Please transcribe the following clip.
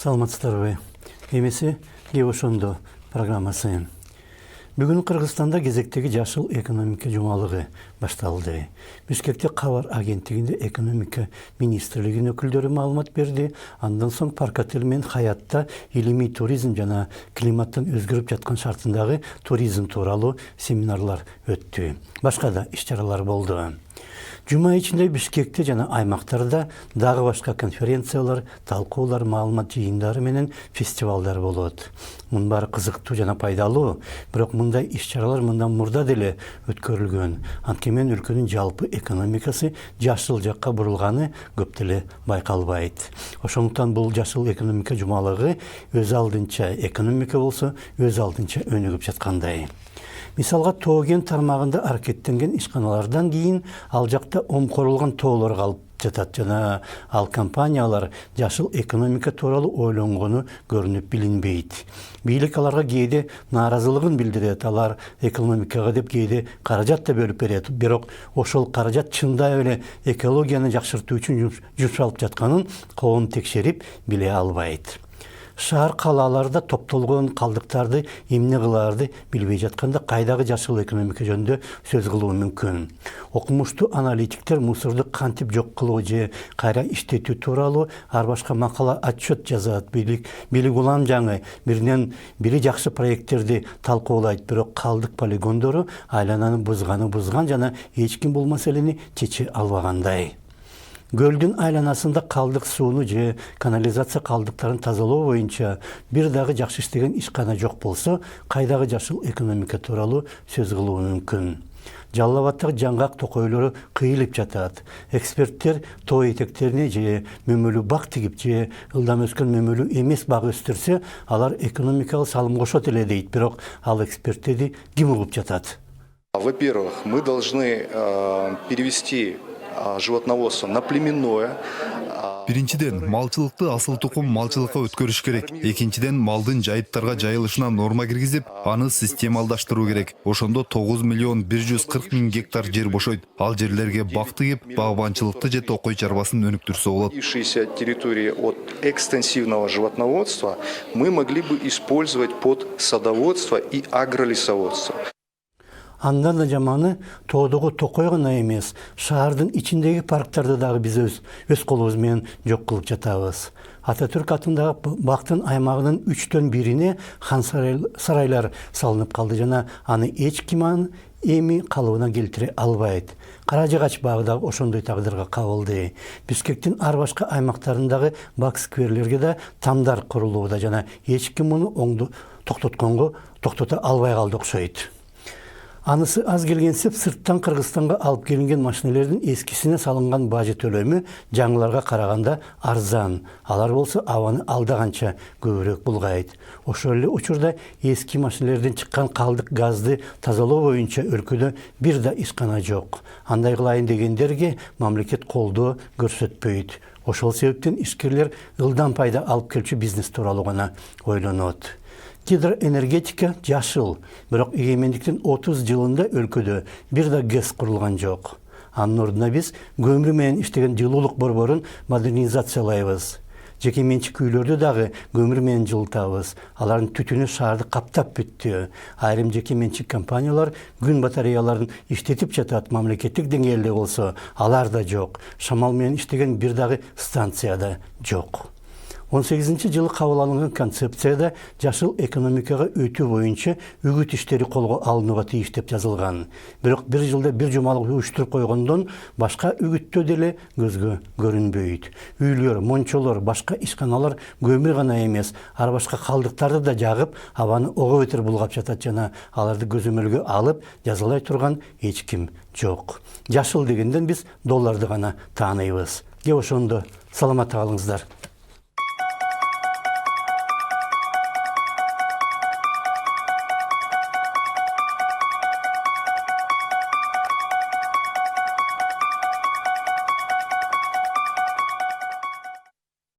Саламатсыздарбы. Эмеси Ошондо программасы. Бүгүн Кыргызстанда кезектеги жашыл экономика жумалыгы башталды. Бишкекте Кабар агенттигинде экономика министрлигинин өкүлдөрү маалымат берди. Андан соң Паркател менен Хаятта илимий туризм жана климаттын өзгөрүп жаткан шартындагы туризм тууралуу семинарлар өттү. Башка да иш-чаралар болду. Жума ичинде Бишкекте жана аймактарда дагы башка конференциялар, талкуулар, маалымат жыйындары менен фестивалдар болот. Мунун баары кызыктуу жана пайдалуу, бирок мындай иш-чаралар мындан мурда деле өткөрүлгөн. Анткени өлкөнүн жалпы экономикасы жашыл жакка бурулганы көп деле байкалбайт. Ошондуктан бул жашыл экономика жумалыгы өз алдынча экономика болсо, өз алдынча өнүгүп жаткандай. Мисалга Тоо-кен тармагында аракеттенген ишканалардан кийин ал жакта омкорулган тоолор калып жатат жана ал компаниялар жашыл экономика тууралуу ойлонгону көрүнүп билинбейт. Бийлик аларга кээде нааразылыгын билдирет, алар экономикага деп кээде каражат да бөлүп берет. Бирок ошол каражат чындап эле экологияны жакшыртуу үчүн жумшалып жатканын коом текшерип биле албайт. Шаар калааларда топтолгон калдыктарды эмне кылаарды билбей жатканда кайдагы жашыл экономика жөнүндө сөз кылуу мүмкүн. Окумуштуу аналитиктер мусорду кантип жок кылуу же кайра иштетүү тууралуу ар башка макала отчет жазат. Бийлик улам жаңы биринен бири жакшы проекттерди талкуулайт, бирок калдык полигондору айлананы бузган жана эч ким бул маселени чече албагандай. Гөлдүн айланасында калдык сууну же канализация калдыктарын тазалоо боюнча бир дагы жакшы иштеген ишкана жок болсо, кайдагы жашыл экономика тууралуу сөз кылуу мүмкүн. Жалал Абадтагы жаңгак токойлору кыйылып жатат. Эксперттер тоо этектерине же мөмөлүү бак тигип же ылдам өскөн мөмөлүү эмес бак өстүрсө, алар экономикалык салым кошот эле дейт. Бирок ал эксперттерди ким угуп жатат? Во-первых, мы должны перевести животноводство на племенное. Биринчиден, малчылыкты асыл тукум малчылыкка өткөрүш керек. Экинчиден, малдын жайыттарга жайылышына норма киргизип, аны системалдаштыруу керек. Ошондо 9 миллион 140 000 гектар жер бошойт. Ал жерлерге бак тигип, багбанчылыкты же токой чарбасын өнүктүрсө болот. Территории от экстенсивного животноводства мы могли бы использовать под садоводство и агролесоводство. Андан да жаманы тоодогу токой гана эмес, шаардын ичиндеги парктарды дагы биз өз колубуз менен жок кылып жатабыз. Ататүрк атындагы бактын аймагынын 3/1-ине хан сарайлар салынып калды жана аны эч ким эми калыбына келтире албайт. Кара жыгач багы да ошондой тагдырга кабылды. Бишкектин ар башка аймактарындагы бак скверлерге да тамдар курулууда жана эч ким муну токтото албай калды окшойт. Анысы аз келгенсип сырттан Кыргызстанга алып келинген машинелердин эскисине салынган бажы төлөмү жаңыларга караганда арзан. Алар болсо абаны алдаганча көбүрөөк булгайт. Ошол эле учурда эски машинелерден чыккан калдык газды тазалоо боюнча өлкөдө бир да ишкана жок. Андай кылайын дегендерге мамлекет колдоо көрсөтпөйт. Ошол себептен ишкерлер ылдам пайда алып келчү бизнес тууралуу гана ойлонот. Гидроэнергетика жашыл, бирок эгемендиктин 30 жылында өлкөдө бир да ГЭС курулган жок. Анын ордуна биз көмүр менен иштеген жылуулук борборун модернизациялайбыз. Жеке менчик үйлөрдү дагы көмүр менен жылытабыз. Алардын түтүнү шаарды каптап бүттү. Айрым жеке менчик компаниялар күн батареяларын иштетип жатат. Мамлекеттик деңгээлде болсо алар да жок. Шамал менен иштеген бир дагы станция да жок. 18-жылы кабыл алынган концепцияда жашыл экономикага өтүү боюнча үгүт иштери колго алынууга тийиш деп жазылган. Бирок бир жылда бир жумалык уюштуруп койгондон башка үгүттө деле көзгө көрүнбөйт. Үйлөр, мончолор, башка ишканалар көмүр гана эмес, ар башка калдыктарды да жагып, абаны ого бетер булгап жатат жана аларды көзөмөлгө алып жазалай турган эч ким жок. Жашыл дегенден биз долларды гана тааныйбыз. Ошондо саламатта калыңыздар.